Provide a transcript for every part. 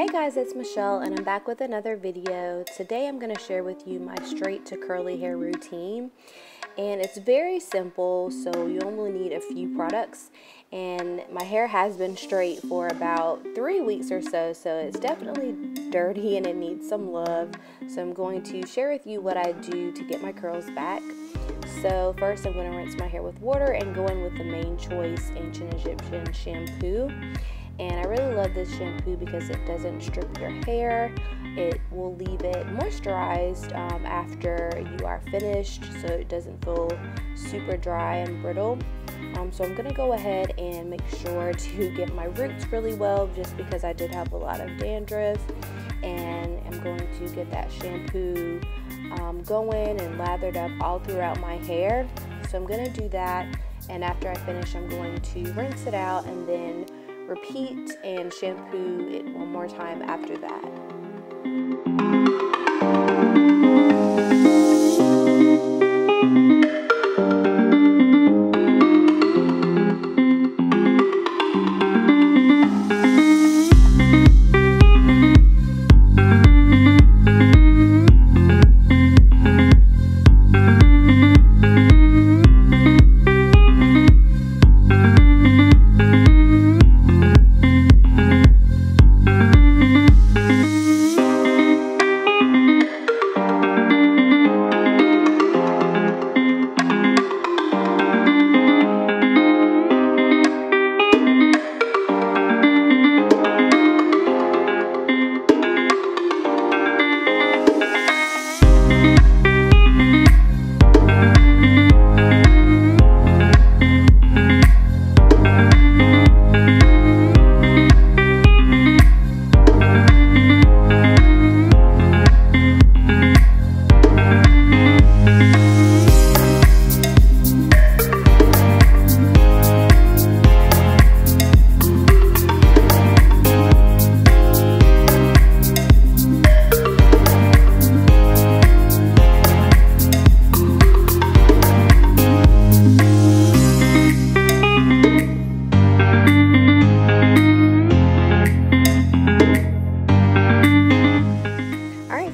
Hey guys, it's Michelle and I'm back with another video. Today I'm going to share with you my straight to curly hair routine, and it's very simple, so you only need a few products. And my hair has been straight for about 3 weeks or so it's definitely dirty and it needs some love. So I'm going to share with you what I do to get my curls back. So first I'm going to rinse my hair with water and go in with the Main Choice Ancient Egyptian shampoo. And I really love this shampoo because it doesn't strip your hair. It will leave it moisturized after you are finished, so it doesn't feel super dry and brittle. So I'm gonna go ahead and make sure to get my roots really well, just because I did have a lot of dandruff. And I'm going to get that shampoo going and lathered up all throughout my hair. So I'm gonna do that, and after I finish, I'm going to rinse it out and then repeat and shampoo it one more time after that.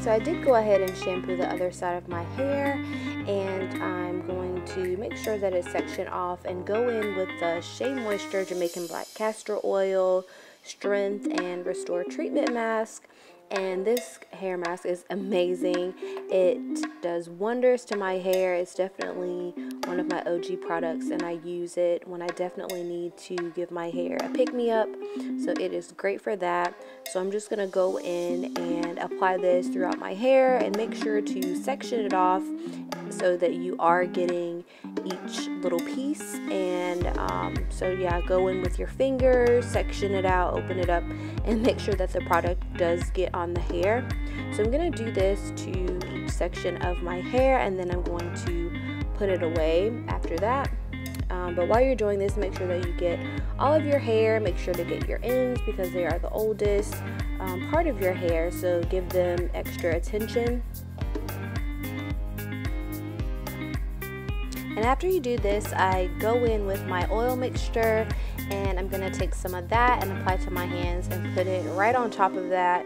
I did go ahead and shampoo the other side of my hair, and I'm going to make sure that it's sectioned off and go in with the Shea Moisture Jamaican Black Castor Oil Strength and Restore Treatment Mask. And this hair mask is amazing. It does wonders to my hair. It's definitely one of my OG products, and I use it when I definitely need to give my hair a pick-me-up. So it is great for that. So I'm just going to go in and apply this throughout my hair and make sure to section it off so that you are getting each little piece. And so yeah, go in with your fingers, section it out, open it up, and make sure that the product does get on the hair. So I'm going to do this to each section of my hair, and then I'm going to put it away after that. But while you're doing this, make sure that you get all of your hair. Make sure to get your ends because they are the oldest part of your hair, so give them extra attention. And after you do this, I go in with my oil mixture, and I'm going to take some of that and apply to my hands and put it right on top of that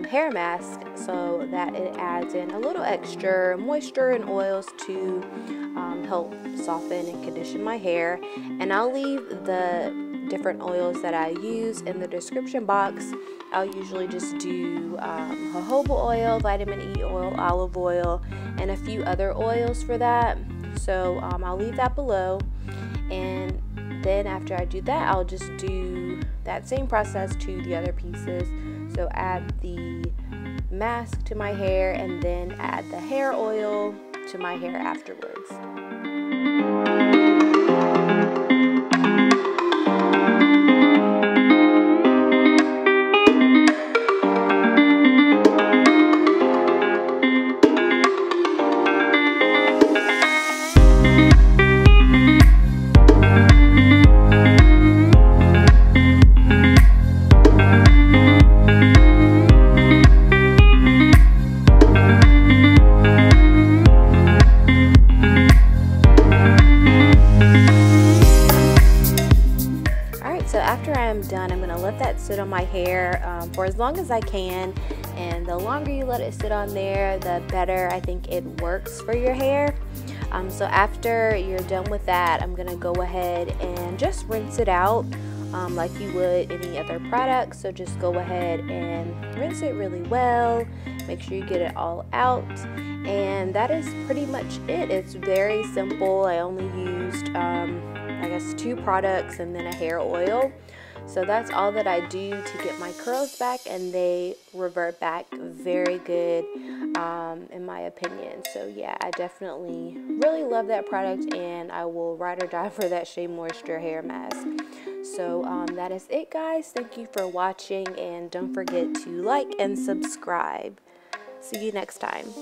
hair mask, so that it adds in a little extra moisture and oils to help soften and condition my hair. And I'll leave the different oils that I use in the description box. I'll usually just do jojoba oil, vitamin E oil, olive oil, and a few other oils for that. So I'll leave that below, and then after I do that, I'll just do that same process to the other pieces. So add the mask to my hair and then add the hair oil to my hair afterwards. So after I'm done, I'm going to let that sit on my hair for as long as I can. And the longer you let it sit on there, the better I think it works for your hair. So after you're done with that, I'm going to go ahead and just rinse it out like you would any other product. So just go ahead and rinse it really well. Make sure you get it all out. And that is pretty much it. It's very simple. I only used, I guess, 2 products and then a hair oil. So that's all that I do to get my curls back, and they revert back very good in my opinion. So yeah, I definitely really love that product, and I will ride or die for that Shea Moisture hair mask. So that is it, guys. Thank you for watching, and don't forget to like and subscribe. See you next time.